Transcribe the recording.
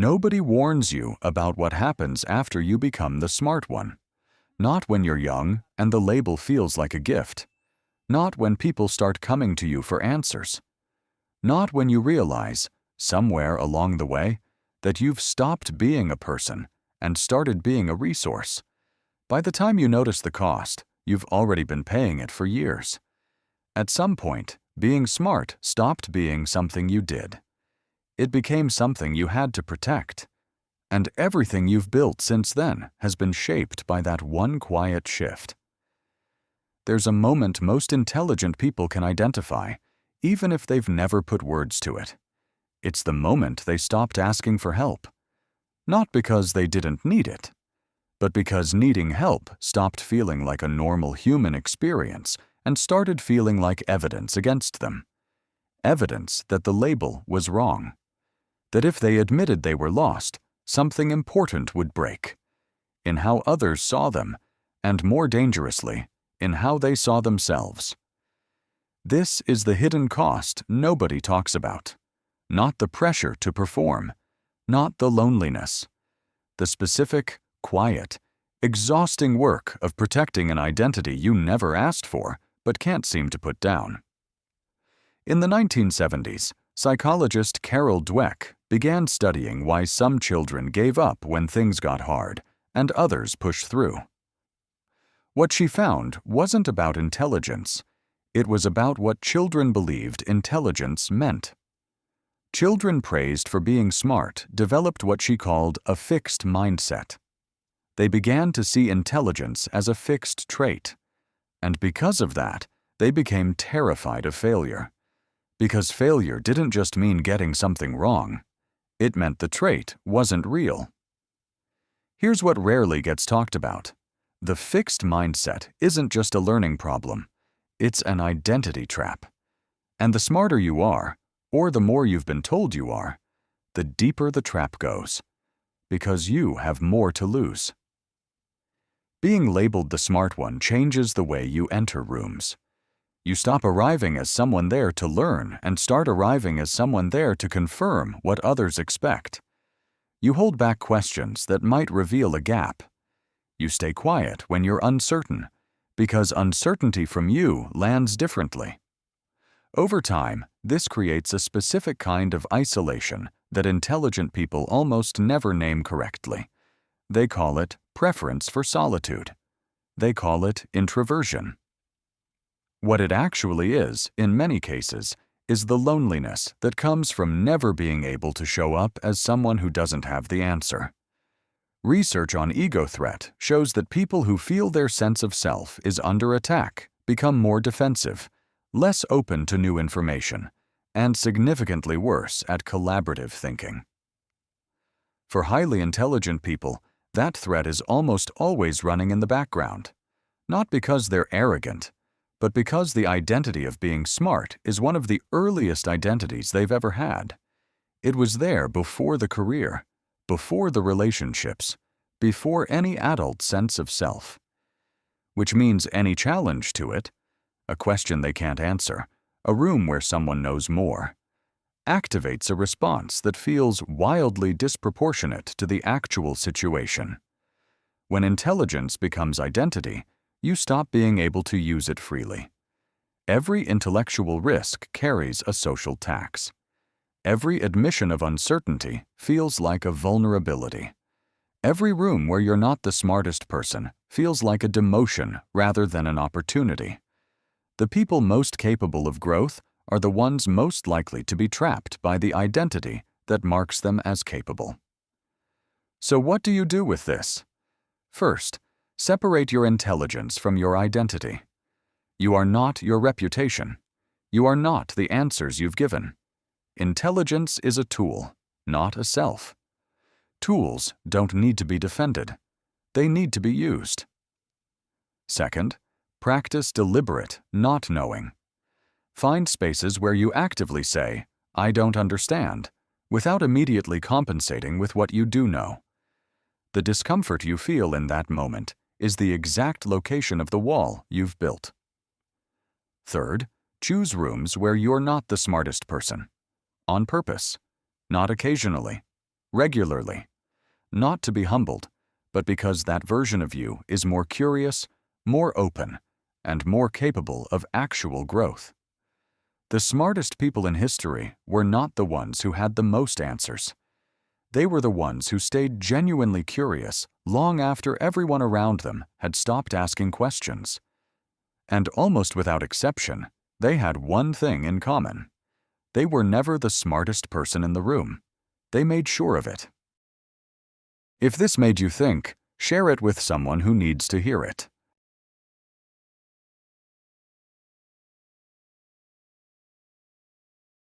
Nobody warns you about what happens after you become the smart one. Not when you're young and the label feels like a gift. Not when people start coming to you for answers. Not when you realize, somewhere along the way, that you've stopped being a person and started being a resource. By the time you notice the cost, you've already been paying it for years. At some point, being smart stopped being something you did. It became something you had to protect. And everything you've built since then has been shaped by that one quiet shift. There's a moment most intelligent people can identify, even if they've never put words to it. It's the moment they stopped asking for help. Not because they didn't need it, but because needing help stopped feeling like a normal human experience and started feeling like evidence against them. Evidence that the label was wrong. That if they admitted they were lost, something important would break. In how others saw them, and more dangerously, in how they saw themselves. This is the hidden cost nobody talks about. Not the pressure to perform, not the loneliness. The specific, quiet, exhausting work of protecting an identity you never asked for but can't seem to put down. In the 1970s, psychologist Carol Dweck began studying why some children gave up when things got hard and others pushed through. What she found wasn't about intelligence. It was about what children believed intelligence meant. Children praised for being smart developed what she called a fixed mindset. They began to see intelligence as a fixed trait. And because of that, they became terrified of failure. Because failure didn't just mean getting something wrong. It meant the trait wasn't real. Here's what rarely gets talked about. The fixed mindset isn't just a learning problem. It's an identity trap. And the smarter you are, or the more you've been told you are, the deeper the trap goes. Because you have more to lose. Being labeled the smart one changes the way you enter rooms. You stop arriving as someone there to learn and start arriving as someone there to confirm what others expect. You hold back questions that might reveal a gap. You stay quiet when you're uncertain, because uncertainty from you lands differently. Over time, this creates a specific kind of isolation that intelligent people almost never name correctly. They call it preference for solitude. They call it introversion. What it actually is, in many cases, is the loneliness that comes from never being able to show up as someone who doesn't have the answer. Research on ego threat shows that people who feel their sense of self is under attack become more defensive, less open to new information, and significantly worse at collaborative thinking. For highly intelligent people, that threat is almost always running in the background, not because they're arrogant, but because the identity of being smart is one of the earliest identities they've ever had. It was there before the career, before the relationships, before any adult sense of self. Which means any challenge to it, a question they can't answer, a room where someone knows more, activates a response that feels wildly disproportionate to the actual situation. When intelligence becomes identity, you stop being able to use it freely. Every intellectual risk carries a social tax. Every admission of uncertainty feels like a vulnerability. Every room where you're not the smartest person feels like a demotion rather than an opportunity. The people most capable of growth are the ones most likely to be trapped by the identity that marks them as capable. So what do you do with this? First, separate your intelligence from your identity. You are not your reputation. You are not the answers you've given. Intelligence is a tool, not a self. Tools don't need to be defended. They need to be used. Second, practice deliberate not knowing. Find spaces where you actively say, "I don't understand," without immediately compensating with what you do know. The discomfort you feel in that moment is the exact location of the wall you've built. Third, choose rooms where you're not the smartest person. On purpose, not occasionally. regularly. Not to be humbled, but because that version of you is more curious, more open, and more capable of actual growth. The smartest people in history were not the ones who had the most answers. They were the ones who stayed genuinely curious long after everyone around them had stopped asking questions. And almost without exception, they had one thing in common. They were never the smartest person in the room. They made sure of it. If this made you think, share it with someone who needs to hear it.